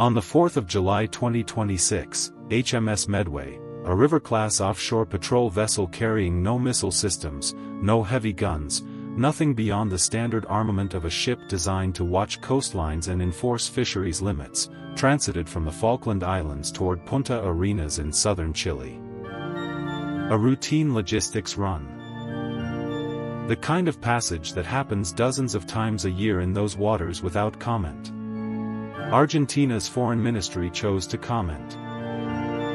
On the 4th of July 2026, HMS Medway, a river-class offshore patrol vessel carrying no missile systems, no heavy guns, nothing beyond the standard armament of a ship designed to watch coastlines and enforce fisheries limits, transited from the Falkland Islands toward Punta Arenas in southern Chile. A routine logistics run. The kind of passage that happens dozens of times a year in those waters without comment. Argentina's foreign ministry chose to comment.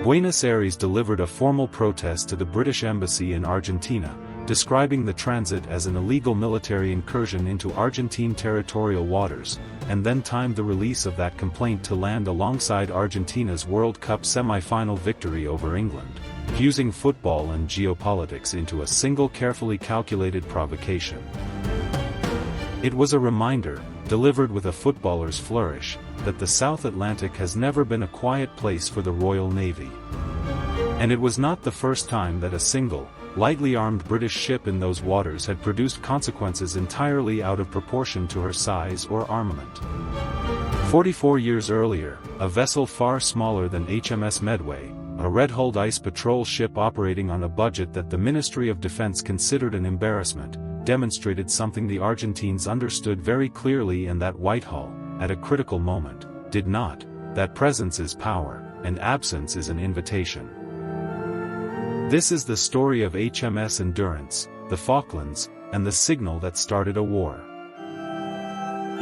Buenos Aires delivered a formal protest to the British embassy in Argentina, describing the transit as an illegal military incursion into Argentine territorial waters, and then timed the release of that complaint to land alongside Argentina's World Cup semi-final victory over England, fusing football and geopolitics into a single carefully calculated provocation. It was a reminder, delivered with a footballer's flourish, that the South Atlantic has never been a quiet place for the Royal Navy. And it was not the first time that a single, lightly armed British ship in those waters had produced consequences entirely out of proportion to her size or armament. 44 years earlier, a vessel far smaller than HMS Medway, a red-hulled ice patrol ship operating on a budget that the Ministry of Defense considered an embarrassment, demonstrated something the Argentines understood very clearly and that Whitehall, at a critical moment, did not: that presence is power, and absence is an invitation. This is the story of HMS Endurance, the Falklands, and the signal that started a war.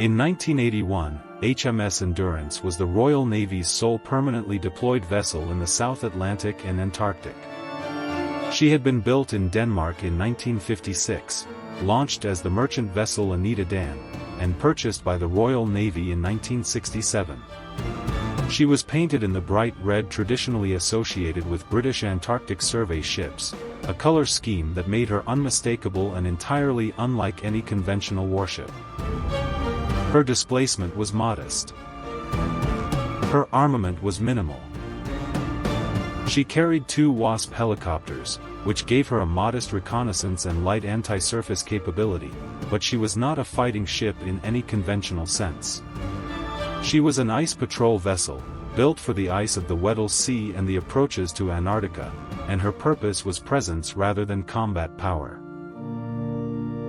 In 1981, HMS Endurance was the Royal Navy's sole permanently deployed vessel in the South Atlantic and Antarctic. She had been built in Denmark in 1956, launched as the merchant vessel Anita Dan, and purchased by the Royal Navy in 1967. She was painted in the bright red traditionally associated with British Antarctic survey ships, a color scheme that made her unmistakable and entirely unlike any conventional warship. Her displacement was modest. Her armament was minimal. She carried 2 Wasp helicopters, which gave her a modest reconnaissance and light anti-surface capability, but she was not a fighting ship in any conventional sense. She was an ice patrol vessel, built for the ice of the Weddell Sea and the approaches to Antarctica, and her purpose was presence rather than combat power.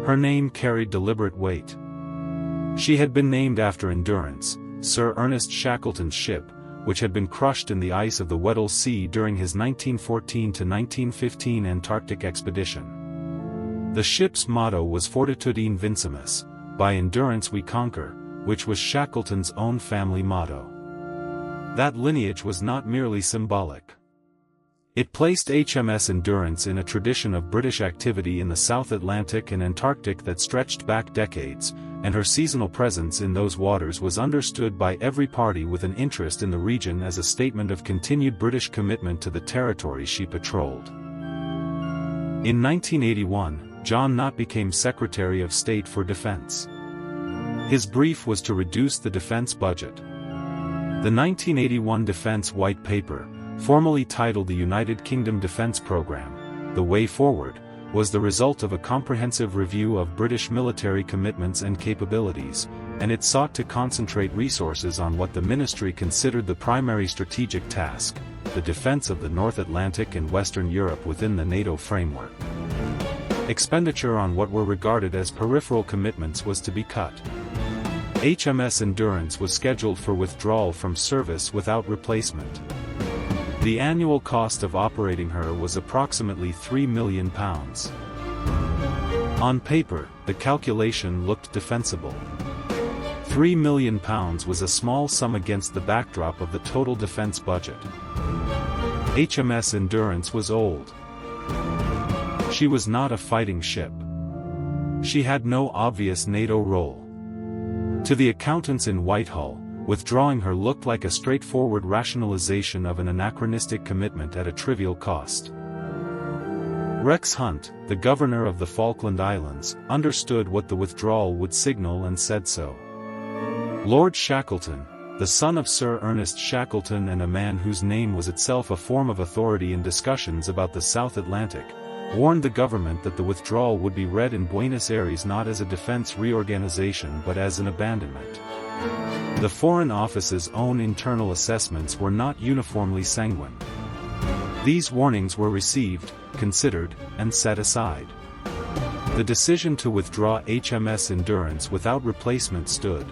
Her name carried deliberate weight. She had been named after Endurance, Sir Ernest Shackleton's ship, which had been crushed in the ice of the Weddell Sea during his 1914–1915 Antarctic expedition. The ship's motto was Fortitude Invincimus, by endurance we conquer, which was Shackleton's own family motto. That lineage was not merely symbolic. It placed HMS Endurance in a tradition of British activity in the South Atlantic and Antarctic that stretched back decades, and her seasonal presence in those waters was understood by every party with an interest in the region as a statement of continued British commitment to the territory she patrolled. In 1981, John Nott became Secretary of State for Defense. His brief was to reduce the defense budget. The 1981 Defense White Paper, formally titled the United Kingdom Defence Programme, The Way Forward, was the result of a comprehensive review of British military commitments and capabilities, and it sought to concentrate resources on what the ministry considered the primary strategic task: the defence of the North Atlantic and Western Europe within the NATO framework. Expenditure on what were regarded as peripheral commitments was to be cut. HMS Endurance was scheduled for withdrawal from service without replacement. The annual cost of operating her was approximately £3 million. On paper, the calculation looked defensible. £3 million was a small sum against the backdrop of the total defense budget. HMS Endurance was old. She was not a fighting ship. She had no obvious NATO role. To the accountants in Whitehall, withdrawing her looked like a straightforward rationalization of an anachronistic commitment at a trivial cost. Rex Hunt, the governor of the Falkland Islands, understood what the withdrawal would signal and said so. Lord Shackleton, the son of Sir Ernest Shackleton and a man whose name was itself a form of authority in discussions about the South Atlantic, warned the government that the withdrawal would be read in Buenos Aires not as a defense reorganization but as an abandonment. The Foreign Office's own internal assessments were not uniformly sanguine. These warnings were received, considered, and set aside. The decision to withdraw HMS Endurance without replacement stood.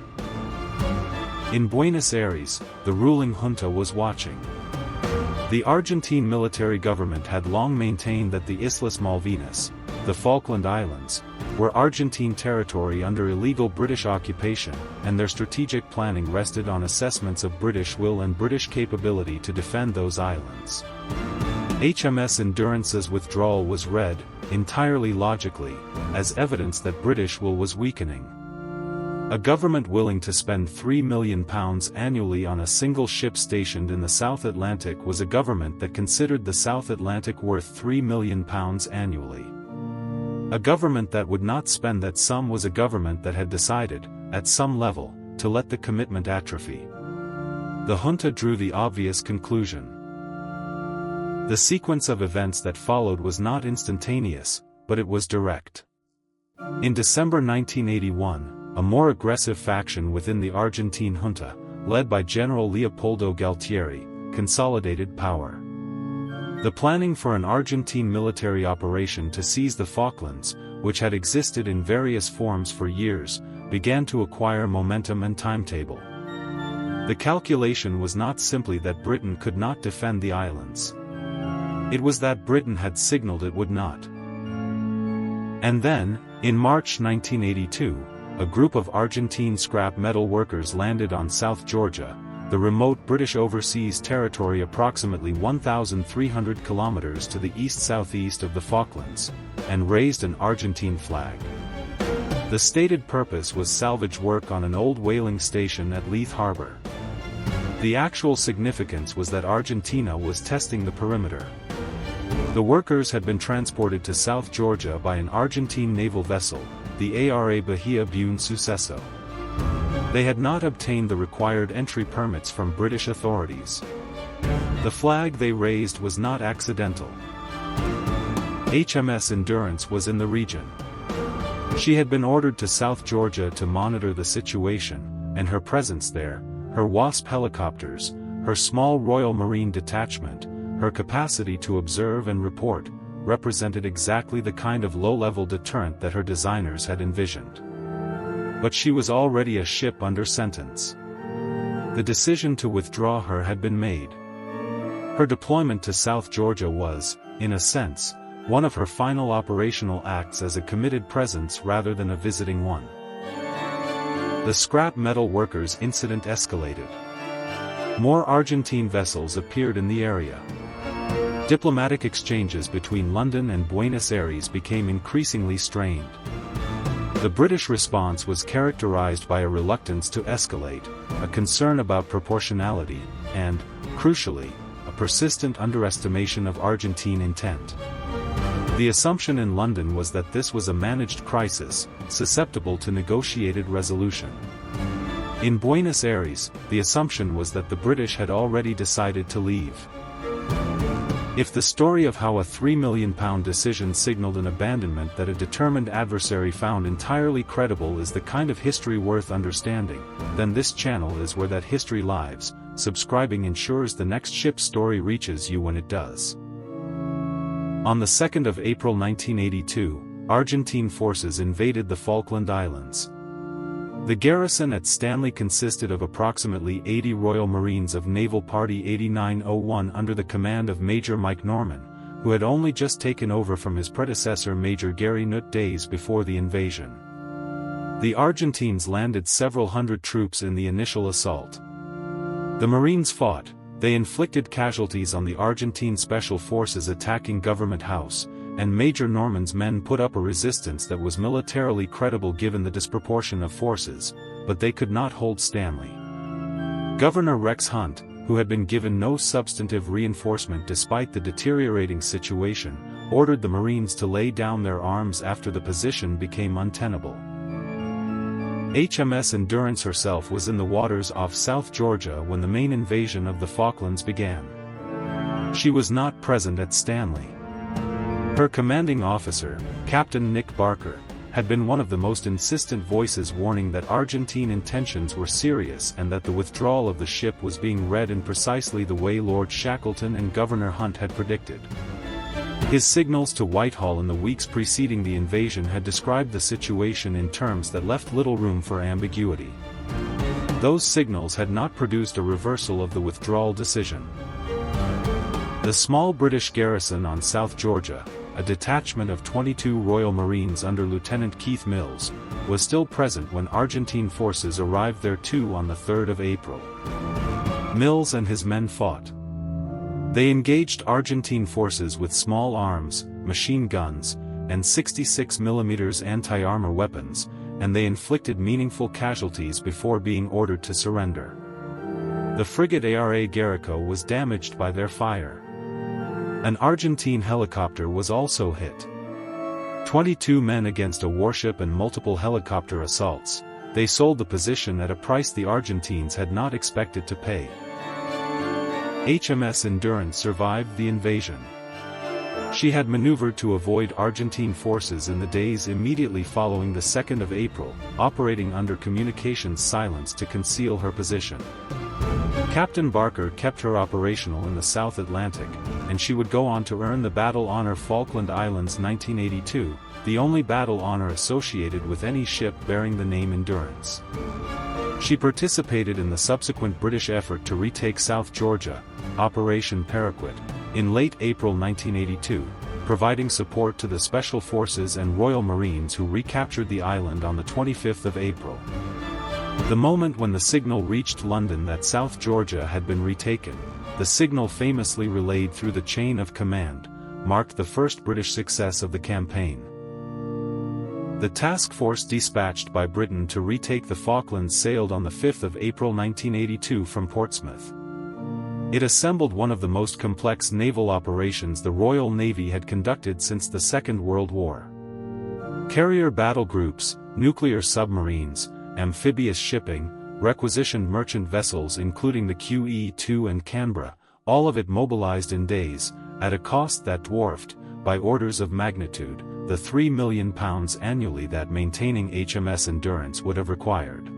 In Buenos Aires, the ruling junta was watching. The Argentine military government had long maintained that the Islas Malvinas, the Falkland Islands, were Argentine territory under illegal British occupation, and their strategic planning rested on assessments of British will and British capability to defend those islands. HMS Endurance's withdrawal was read, entirely logically, as evidence that British will was weakening. A government willing to spend £3 million annually on a single ship stationed in the South Atlantic was a government that considered the South Atlantic worth £3 million annually. A government that would not spend that sum was a government that had decided, at some level, to let the commitment atrophy. The junta drew the obvious conclusion. The sequence of events that followed was not instantaneous, but it was direct. In December 1981, a more aggressive faction within the Argentine junta, led by General Leopoldo Galtieri, consolidated power. The planning for an Argentine military operation to seize the Falklands, which had existed in various forms for years, began to acquire momentum and timetable. The calculation was not simply that Britain could not defend the islands. It was that Britain had signaled it would not. And then, in March 1982, a group of Argentine scrap metal workers landed on South Georgia, the remote British overseas territory approximately 1,300 kilometers to the east-southeast of the Falklands, and raised an Argentine flag. The stated purpose was salvage work on an old whaling station at Leith Harbour. The actual significance was that Argentina was testing the perimeter. The workers had been transported to South Georgia by an Argentine naval vessel, the ARA Bahia Buen Suceso. They had not obtained the required entry permits from British authorities. The flag they raised was not accidental. HMS Endurance was in the region. She had been ordered to South Georgia to monitor the situation, and her presence there, her Wasp helicopters, her small Royal Marine detachment, her capacity to observe and report, represented exactly the kind of low-level deterrent that her designers had envisioned. But she was already a ship under sentence. The decision to withdraw her had been made. Her deployment to South Georgia was, in a sense, one of her final operational acts as a committed presence rather than a visiting one. The scrap metal workers incident escalated. More Argentine vessels appeared in the area. Diplomatic exchanges between London and Buenos Aires became increasingly strained. The British response was characterized by a reluctance to escalate, a concern about proportionality, and, crucially, a persistent underestimation of Argentine intent. The assumption in London was that this was a managed crisis, susceptible to negotiated resolution. In Buenos Aires, the assumption was that the British had already decided to leave. If the story of how a £3 million decision signaled an abandonment that a determined adversary found entirely credible is the kind of history worth understanding, then this channel is where that history lives. Subscribing ensures the next ship's story reaches you when it does. On the 2nd of April 1982, Argentine forces invaded the Falkland Islands. The garrison at Stanley consisted of approximately 80 Royal Marines of Naval Party 8901 under the command of Major Mike Norman, who had only just taken over from his predecessor Major Gary Nutt days before the invasion. The Argentines landed several hundred troops in the initial assault. The Marines fought, they inflicted casualties on the Argentine Special Forces attacking Government House, and Major Norman's men put up a resistance that was militarily credible given the disproportion of forces, but they could not hold Stanley. Governor Rex Hunt, who had been given no substantive reinforcement despite the deteriorating situation, ordered the Marines to lay down their arms after the position became untenable. HMS Endurance herself was in the waters off South Georgia when the main invasion of the Falklands began. She was not present at Stanley. Her commanding officer, Captain Nick Barker, had been one of the most insistent voices warning that Argentine intentions were serious and that the withdrawal of the ship was being read in precisely the way Lord Shackleton and Governor Hunt had predicted. His signals to Whitehall in the weeks preceding the invasion had described the situation in terms that left little room for ambiguity. Those signals had not produced a reversal of the withdrawal decision. The small British garrison on South Georgia, a detachment of 22 Royal Marines under Lieutenant Keith Mills, was still present when Argentine forces arrived there too on the 3rd of April. Mills and his men fought. They engaged Argentine forces with small arms, machine guns, and 66mm anti-armor weapons, and they inflicted meaningful casualties before being ordered to surrender. The frigate ARA Guerrico was damaged by their fire. An Argentine helicopter was also hit. 22 men against a warship and multiple helicopter assaults, they sold the position at a price the Argentines had not expected to pay. HMS Endurance survived the invasion. She had maneuvered to avoid Argentine forces in the days immediately following the 2nd of April, operating under communications silence to conceal her position. Captain Barker kept her operational in the South Atlantic, and she would go on to earn the Battle Honor Falkland Islands 1982, the only battle honor associated with any ship bearing the name Endurance. She participated in the subsequent British effort to retake South Georgia, Operation Paraquet, in late April 1982, providing support to the Special Forces and Royal Marines who recaptured the island on the 25th of April. The moment when the signal reached London that South Georgia had been retaken, the signal famously relayed through the chain of command, marked the first British success of the campaign. The task force dispatched by Britain to retake the Falklands sailed on the 5th of April 1982 from Portsmouth. It assembled one of the most complex naval operations the Royal Navy had conducted since the Second World War. Carrier battle groups, nuclear submarines, amphibious shipping, requisitioned merchant vessels including the QE-2 and Canberra, all of it mobilized in days, at a cost that dwarfed, by orders of magnitude, the £3 million annually that maintaining HMS Endurance would have required.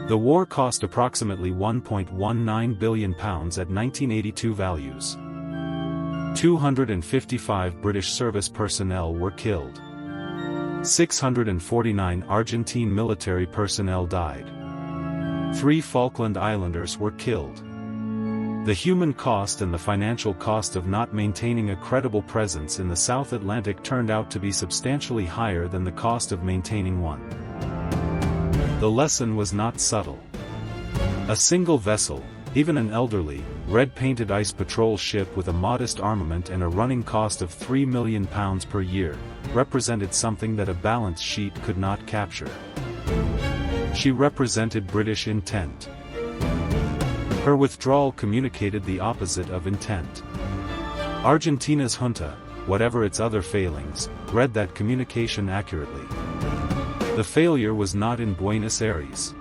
The war cost approximately £1.19 billion at 1982 values. 255 British service personnel were killed. 649 Argentine military personnel died. 3 Falkland Islanders were killed. The human cost and the financial cost of not maintaining a credible presence in the South Atlantic turned out to be substantially higher than the cost of maintaining one. The lesson was not subtle. A single vessel, even an elderly, red-painted ice patrol ship with a modest armament and a running cost of £3 million per year, represented something that a balance sheet could not capture. She represented British intent. Her withdrawal communicated the opposite of intent. Argentina's junta, whatever its other failings, read that communication accurately. The failure was not in Buenos Aires.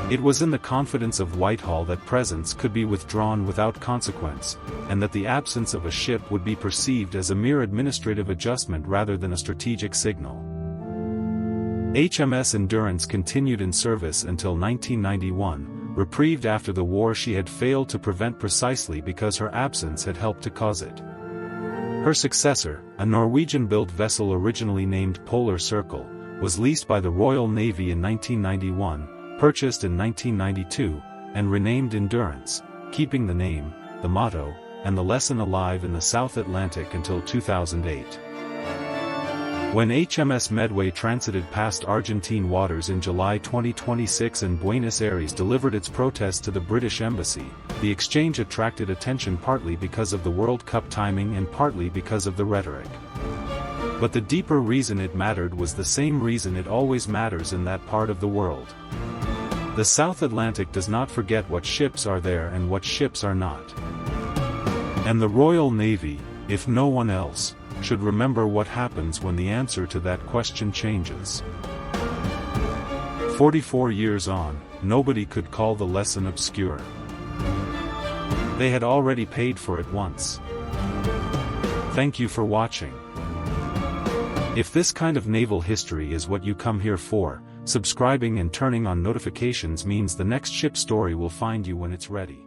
It was in the confidence of Whitehall that presence could be withdrawn without consequence, and that the absence of a ship would be perceived as a mere administrative adjustment rather than a strategic signal. HMS Endurance continued in service until 1991, reprieved after the war she had failed to prevent precisely because her absence had helped to cause it. Her successor, a Norwegian-built vessel originally named Polar Circle, was leased by the Royal Navy in 1991, purchased in 1992, and renamed Endurance, keeping the name, the motto, and the lesson alive in the South Atlantic until 2008. When HMS Medway transited past Argentine waters in July 2026 and Buenos Aires delivered its protest to the British Embassy, the exchange attracted attention partly because of the World Cup timing and partly because of the rhetoric. But the deeper reason it mattered was the same reason it always matters in that part of the world. The South Atlantic does not forget what ships are there and what ships are not. And the Royal Navy, if no one else, should remember what happens when the answer to that question changes. 44 years on, nobody could call the lesson obscure. They had already paid for it once. Thank you for watching. If this kind of naval history is what you come here for, subscribing and turning on notifications means the next ship story will find you when it's ready.